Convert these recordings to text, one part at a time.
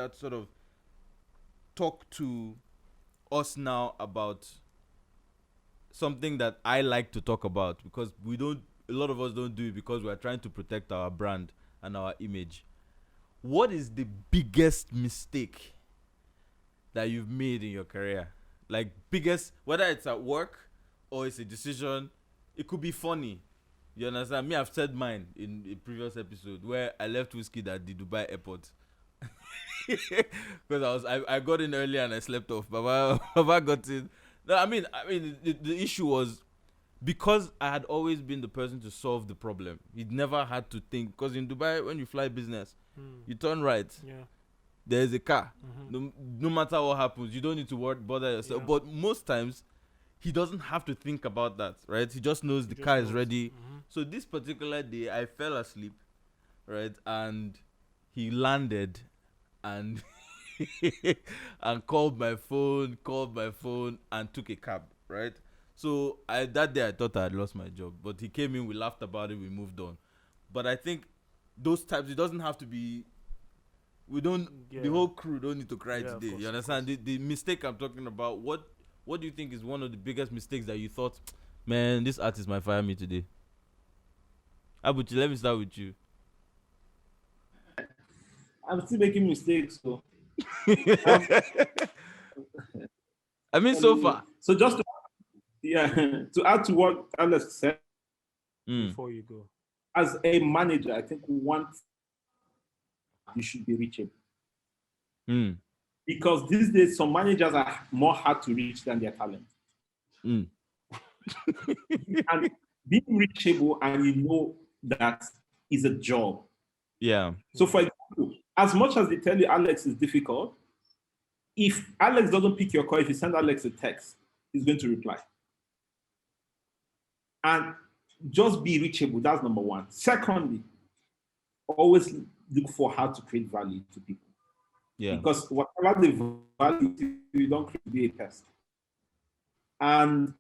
that sort of talk to us now about something that I like to talk about, because a lot of us don't do it because we're trying to protect our brand and our image. What is the biggest mistake that you've made in your career? Like, biggest, whether it's at work or it's a decision, it could be funny. You understand? Me, I've said mine in a previous episode where I left whiskey at the Dubai airport. Because I got in early and I slept off. Baba got in. No, the issue was because I had always been the person to solve the problem. He'd never had to think. Because in Dubai, when you fly business, you turn right. Yeah. There's a car. No matter what happens, you don't need to bother yourself. Yeah. But most times, he doesn't have to think about that, right? He just knows the car is ready. So this particular day, I fell asleep, right? And he landed and and called my phone, and took a cab, right? So that day I thought I had lost my job. But he came in, we laughed about it, we moved on. But I think those types, it doesn't have to be, the whole crew don't need to cry today. Course, you understand? The mistake I'm talking about, what do you think is one of the biggest mistakes that you thought, man, this artist might fire me today? Abuchi, let me start with you. I'm still making mistakes, so. I mean, so far. So just to add to what Alex said, before you go, as a manager, I think you should be reachable. Because these days, some managers are more hard to reach than their talent. And being reachable, and you know that is a job. Yeah. So for example, as much as they tell you Alex is difficult, if Alex doesn't pick your call, if you send Alex a text, he's going to reply. And just be reachable. That's number one. Secondly, always look for how to create value to people. Yeah. Because whatever the value, you don't create a test. And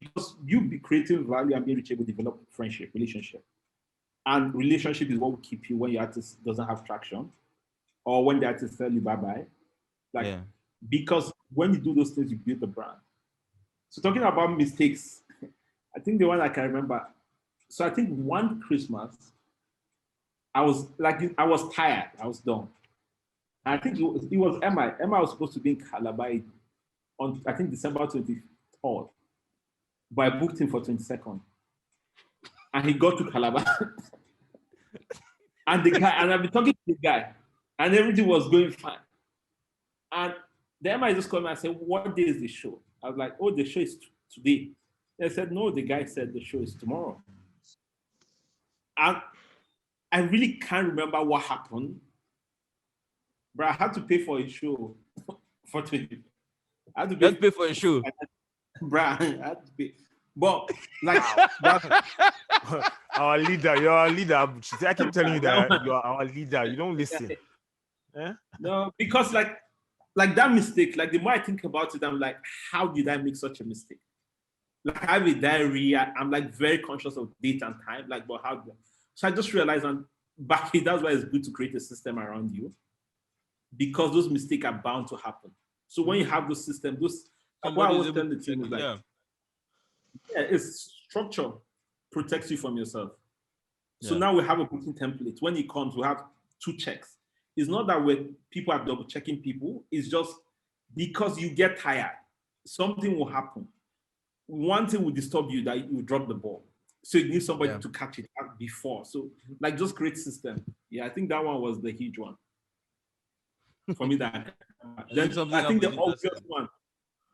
because you be creating value and being reachable, develop friendship, relationship. And relationship is what will keep you when your artist doesn't have traction or when the artist tell you bye-bye. Because when you do those things, you build the brand. So talking about mistakes, I think the one I can remember. So I think one Christmas, I was tired. I was done. And I think it was Emma. Emma was supposed to be in Calabar on, I think, December 23rd. But I booked him for 22nd. And he got to Calabar. And I've been talking to the guy, and everything was going fine. And then I just called me and said, "What day is the show?" I was like, "Oh, the show is today." They said, "No, the guy said the show is tomorrow." And I really can't remember what happened, but I had to pay for a show for 20. I had to pay for a show. Bruh, I had to pay. But like our leader, you're our leader. I keep telling you that you're our leader. You don't listen. No, because like that mistake, like the more I think about it, I'm like, how did I make such a mistake? Like I have a diary, I'm like very conscious of date and time, like, but how? So I just realized, and that's why it's good to create a system around you, because those mistakes are bound to happen. So when you have those systems, what I always tell the team is like, it's structure protects you from yourself. So now we have a booking template. When it comes, we have 2 checks. It's not that people are double checking people. It's just because you get tired, something will happen. One thing will disturb you, that you drop the ball. So you need somebody to catch it up before. So like just create system. Yeah, I think that one was the huge one for me. Then I think the obvious one.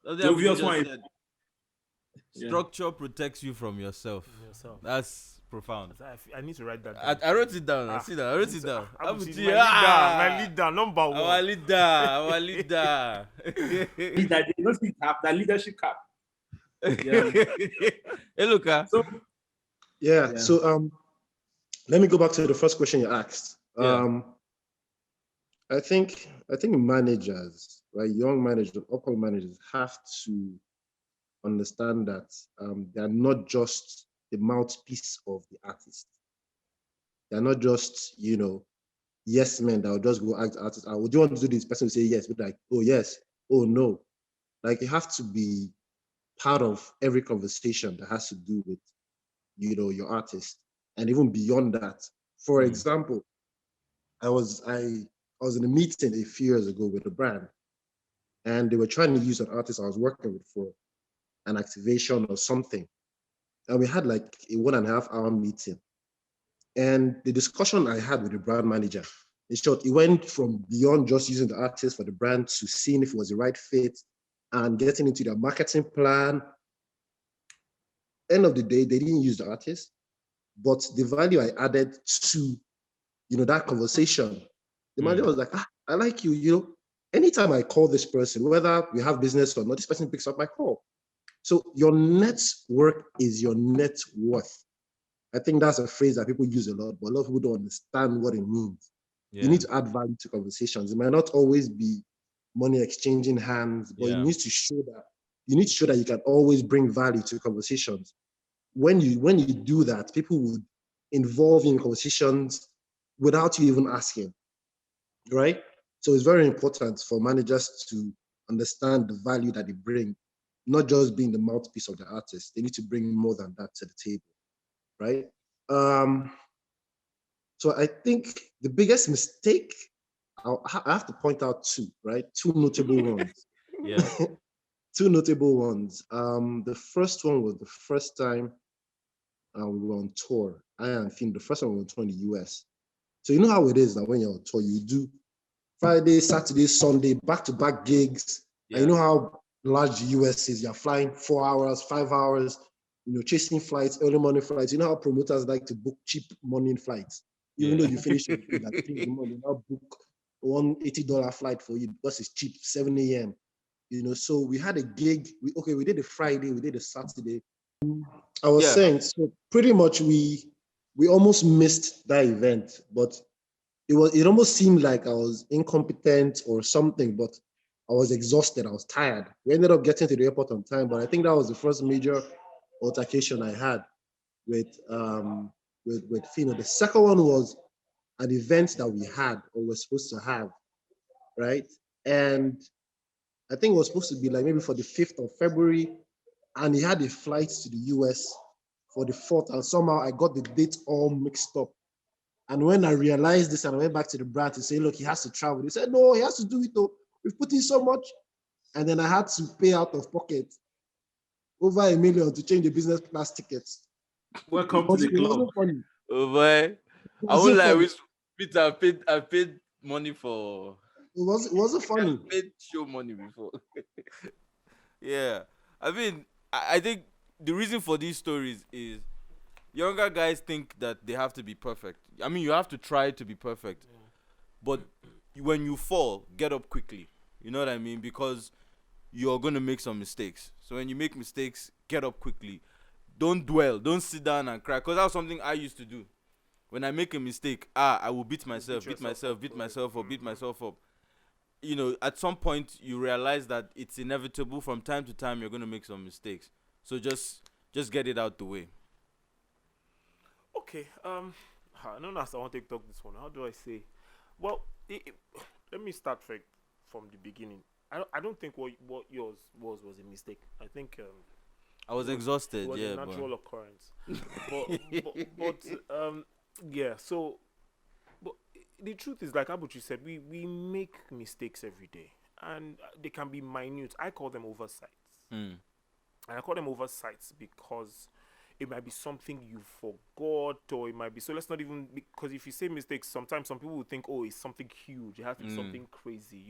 The obvious one is structure protects you from yourself. That's profound. I need to write that down. I wrote it down. I see that. I wrote it down. My leader, number one. Our leader. Leader, they don't see cap, that leadership cap. Eloka. So let me go back to the first question you asked. I think managers, right, young managers, upcoming managers have to understand that they are not just the mouthpiece of the artist. They're not just, yes men that will just go ask artists, would you want to do this? Person will say yes, but like, oh yes, oh no. Like you have to be part of every conversation that has to do with, your artist. And even beyond that. For example, I was in a meeting a few years ago with a brand, and they were trying to use an artist I was working with for an activation or something. And we had like a 1.5 hour meeting. And the discussion I had with the brand manager, in short, it went from beyond just using the artist for the brand to seeing if it was the right fit and getting into their marketing plan. End of the day, they didn't use the artist, but the value I added to, that conversation, the manager was like, I like you, anytime I call this person, whether we have business or not, this person picks up my call. So your network is your net worth. I think that's a phrase that people use a lot, but a lot of people don't understand what it means. You need to add value to conversations. It might not always be money exchanging hands, but you need to show that you can always bring value to conversations. When you do that, people would involve you in conversations without you even asking, right? So it's very important for managers to understand the value that they bring, not just being the mouthpiece of the artist. They need to bring more than that to the table, right? Um, so I think the biggest mistake, I have to point out two, right? Two notable ones. Yeah. Two notable ones. The first one was the first time we were on tour. I and Finn, the first time we were on tour in the US. So you know how it is that when you're on tour, you do Friday, Saturday, Sunday, back-to-back gigs. And you know how large the US is. You're flying 4 hours, 5 hours, chasing flights, early morning flights. You know how promoters like to book cheap morning flights. Even though you finish your gig at 3 in the morning, they'll book $180 flight for you because it's cheap, 7 a.m. So we had a gig. We did a Friday, we did a Saturday. I was saying, so pretty much we almost missed that event, but it almost seemed like I was incompetent or something, but I was exhausted. I was tired. We ended up getting to the airport on time, but I think that was the first major altercation I had with Fino. The second one was an event that we had or were supposed to have, right? And I think it was supposed to be like maybe for the 5th of February, and he had a flight to the US for the 4th, and somehow I got the date all mixed up. And when I realized this and I went back to the brand to say, look, he has to travel. They said, no, he has to do it though. We've put in so much. And then I had to pay out of pocket over $1 million to change the business class tickets. Welcome to the It club. wasn't funny. Oh boy. I won't lie with Peter. I paid money for. It wasn't funny. I paid show money before. Yeah. I mean, I think the reason for these stories is younger guys think that they have to be perfect. I mean, you have to try to be perfect. But when you fall, get up quickly. You know what I mean? Because you're going to make some mistakes. So when you make mistakes, get up quickly. Don't dwell. Don't sit down and cry. Because that's something I used to do. When I make a mistake, I will beat myself up. At some point you realize that it's inevitable. From time to time, you're going to make some mistakes. So just get it out the way. Okay. I don't know. I want to talk this one. How do I say? Well, let me start from the beginning. I don't think what yours was a mistake. I think I was exhausted. it was Yeah, a natural occurrence. but yeah. So, but the truth is, like Abuchi said, we make mistakes every day, and they can be minute. I call them oversights. Mm. And I call them oversights because it might be something you forgot, or it might be, so let's not even, because if you say mistakes, sometimes some people will think, oh, it's something huge, it has to be something crazy,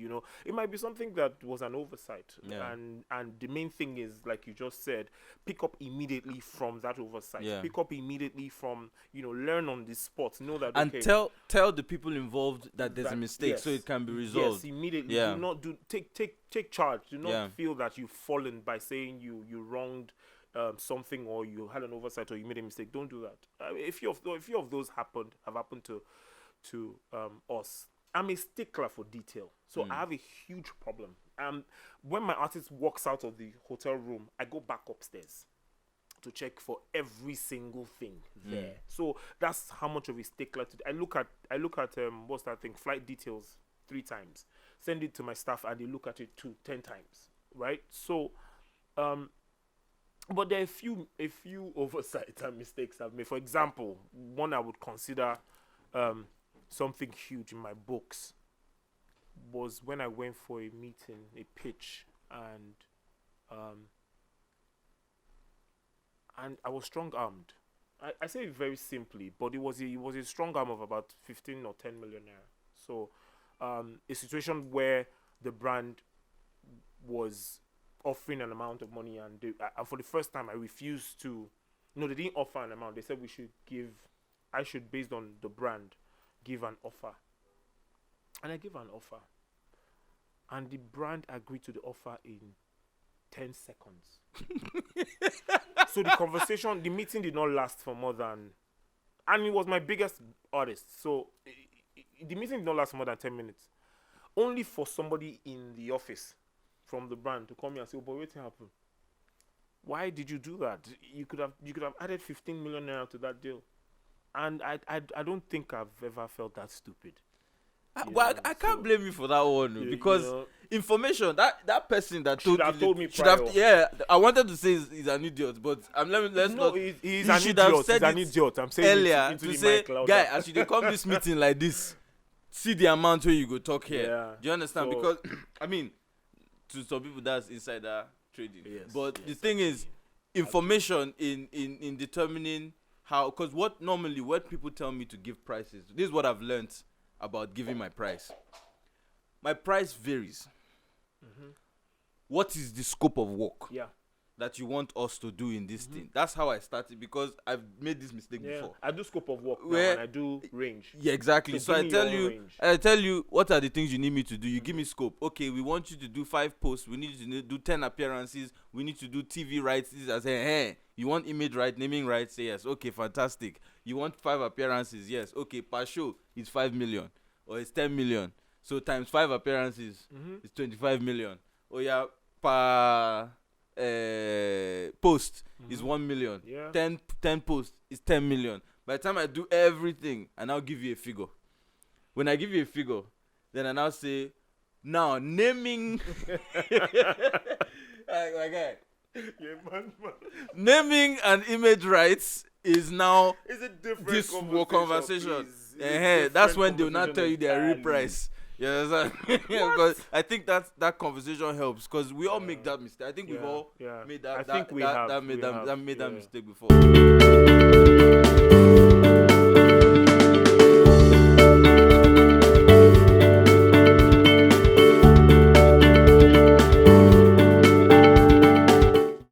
it might be something that was an oversight. And the main thing is, like you just said, pick up immediately from that oversight. Pick up immediately from, learn on the spot, know that, and okay, tell the people involved that there's a mistake, so it can be resolved. Yes, immediately. Do not take charge. Do not feel that you've fallen by saying you wronged something, or you had an oversight, or you made a mistake. Don't do that. If few of those have happened to us. I'm a stickler for detail, so I have a huge problem. When my artist walks out of the hotel room, I go back upstairs. to check for every single thing there. So that's how much of a stickler to. I look at what's that thing? Flight details 3 times. Send it to my staff and they look at it 10 times. Right? So, but there are a few oversights and mistakes I've made. For example, one I would consider something huge in my books was when I went for a meeting, a pitch, and I was strong armed. I say it very simply, but it was a strong arm of about 15 or 10 million naira. So a situation where the brand was offering an amount of money, and for the first time I refused to. No, they didn't offer an amount. They said I should, based on the brand, give an offer. And I gave an offer. And the brand agreed to the offer in 10 seconds. So the meeting did not last for more than, and it was my biggest artist. So the meeting did not last for more than 10 minutes. Only for somebody in the office from the brand to come here and say, "Oh, but what happened? Why did you do that? You could have added 15 million naira to that deal." And I don't think I've ever felt that stupid. Well, I can't blame you for that one, because information that person that should have told me should prior. have, I wanted to say he's an idiot, but let's not. He's an idiot. He's an idiot. I'm saying earlier into to the say, mic louder. guy, as you come this meeting like this, see the amount where you go talk here. Yeah. Do you understand? So, because I mean, to some people that's insider trading. Yes, but yes, the thing is, information in determining how, because what people tell me to give prices. This is what I've learned about giving my price. My price varies. What is the scope of work that you want us to do in this thing? That's how I started, because I've made this mistake before. I do scope of work now, Where- and I do range. Yeah, exactly. So give I me tell your you, range. I tell you what are the things you need me to do. You give me scope. Okay, we want you to do 5 posts. We need you to do 10 appearances. We need to do TV rights. This I say, hey, you want image right, naming rights? Say yes. Okay, fantastic. You want 5 appearances? Yes. Okay, per show it's 5 million or it's 10 million. So times 5 appearances, it's 25 million. Oh yeah, per post is 1 million. Yeah. 10 posts is 10 million. By the time I do everything, I now give you a figure. When I give you a figure, then I now say, now naming like guy. Yeah, man. Naming and image rights is now It's a different this conversation. please. It's That's different when they will not tell you their real entirely. price. You understand? Because I think that conversation helps, because we all make that mistake. I think we've all made that. I think we have made that that mistake before.